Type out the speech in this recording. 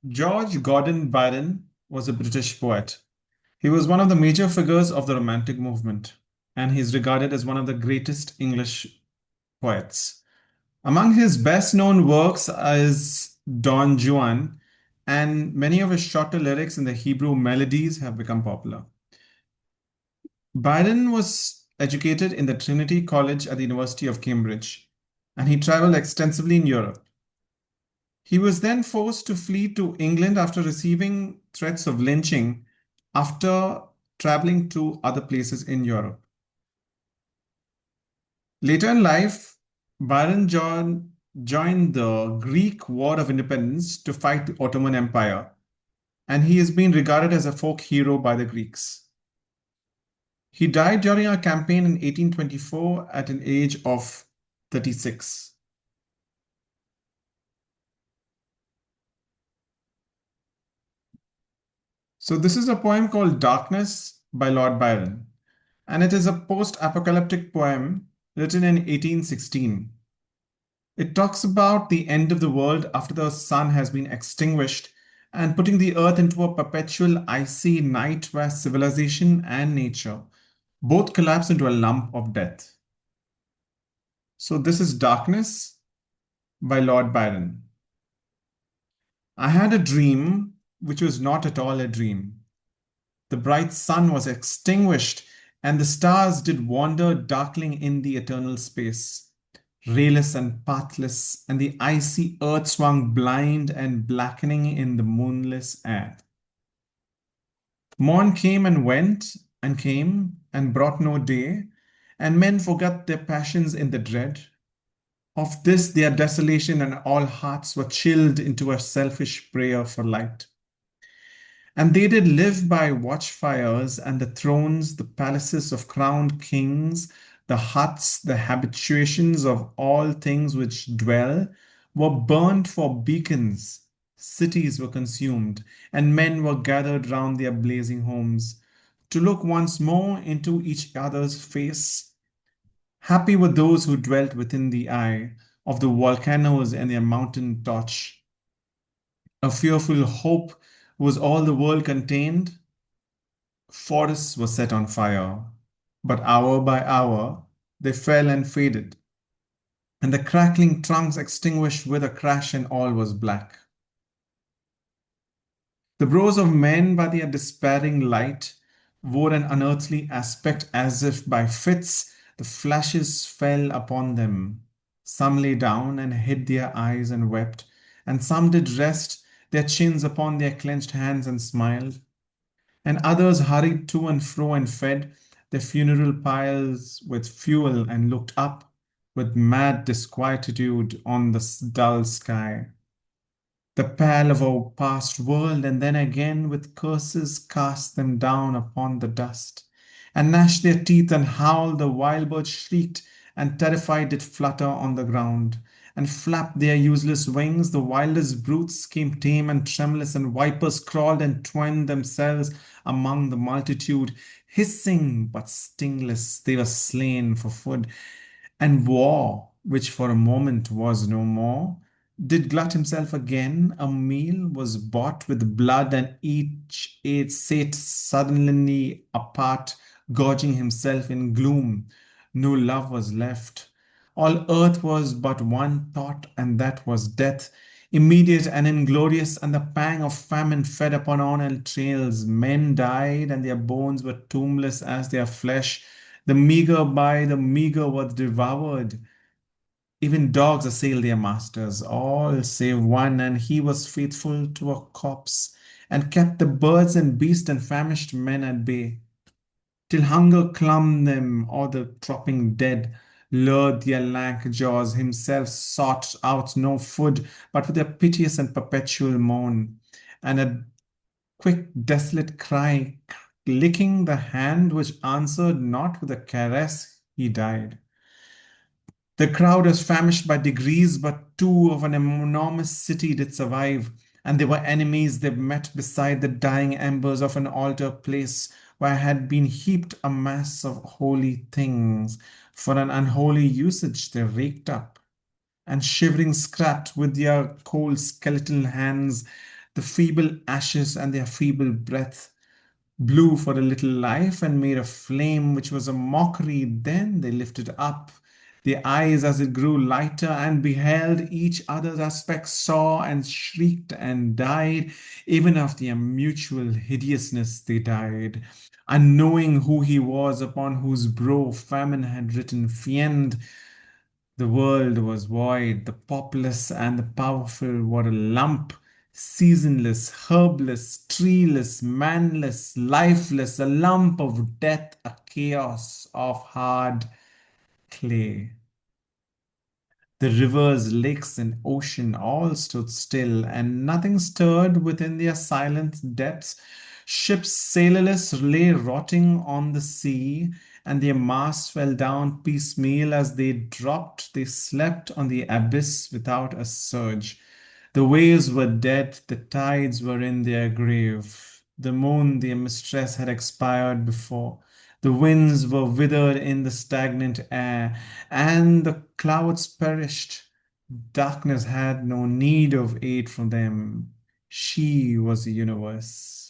George Gordon Byron was a British poet. He was one of the major figures of the Romantic movement, and he is regarded as one of the greatest English poets. Among his best known works is Don Juan, and many of his shorter lyrics in the Hebrew melodies have become popular. Byron was educated in the Trinity College at the University of Cambridge, and he traveled extensively in Europe. He was then forced to flee to England after receiving threats of lynching after traveling to other places in Europe. Later in life, joined the Greek War of Independence to fight the Ottoman Empire, and he has been regarded as a folk hero by the Greeks. He died during a campaign in 1824 at an age of 36. So, this is a poem called Darkness by Lord Byron, and it is a post apocalyptic poem written in 1816. It talks about the end of the world after the sun has been extinguished and putting the earth into a perpetual icy night where civilization and nature both collapse into a lump of death. So, this is Darkness by Lord Byron. I had a dream which was not at all a dream. The bright sun was extinguished, and the stars did wander darkling in the eternal space, rayless and pathless, and the icy earth swung blind and blackening in the moonless air. Morn came and came and brought no day, and men forgot their passions in the dread. Of this their desolation, and all hearts were chilled into a selfish prayer for light. And they did live by watchfires and the thrones, the palaces of crowned kings, the huts, the habitations of all things which dwell, were burnt for beacons. Cities were consumed, and men were gathered round their blazing homes to look once more into each other's face. Happy were those who dwelt within the eye of the volcanoes and their mountain torch. A fearful hope was all the world contained. Forests were set on fire, but hour by hour they fell and faded, and the crackling trunks extinguished with a crash, and all was black. The brows of men by their despairing light wore an unearthly aspect, as if by fits the flashes fell upon them. Some lay down and hid their eyes and wept, and some did rest their chins upon their clenched hands and smiled, and others hurried to and fro and fed their funeral piles with fuel and looked up with mad disquietude on the dull sky, the pall of a past world, and then again with curses cast them down upon the dust, and gnashed their teeth and howled. The wild birds shrieked, and terrified did flutter on the ground, and flapped their useless wings. The wildest brutes came tame and tremulous, and vipers crawled and twined themselves among the multitude, hissing but stingless. They were slain for food, and war, which for a moment was no more, did glut himself again. A meal was bought with blood, and each ate sate suddenly apart, gorging himself in gloom. No love was left. All earth was but one thought, and that was death, immediate and inglorious, and the pang of famine fed upon all trails. Men died, and their bones were tombless as their flesh. The meager by the meager were devoured. Even dogs assailed their masters, all save one, and he was faithful to a corpse, and kept the birds and beasts and famished men at bay, till hunger clumb them, or the dropping dead lured their lank jaws. Himself sought out no food, but with a piteous and perpetual moan, and a quick, desolate cry, licking the hand which answered not with a caress, he died. The crowd was famished by degrees, but two of an enormous city did survive, and they were enemies. They met beside the dying embers of an altar place where had been heaped a mass of holy things. For an unholy usage they raked up, and shivering scrapped with their cold skeletal hands The feeble ashes and their feeble breath blew for a little life and made a flame which was a mockery. Then they lifted up their eyes as it grew lighter and beheld each other's aspects, saw and shrieked and died. Even of their mutual hideousness they died. Unknowing who he was upon whose brow famine had written fiend, the world was void, the populous and the powerful were a lump, seasonless, herbless, treeless, manless, lifeless, a lump of death, a chaos of hard clay. The rivers, lakes, and ocean all stood still, and nothing stirred within their silent depths. Ships sailorless lay rotting on the sea, and their masts fell down piecemeal as they dropped. They slept on the abyss without a surge. The waves were dead, the tides were in their grave. The moon, their mistress, had expired before. The winds were withered in the stagnant air, and the clouds perished. Darkness had no need of aid from them. She was the universe.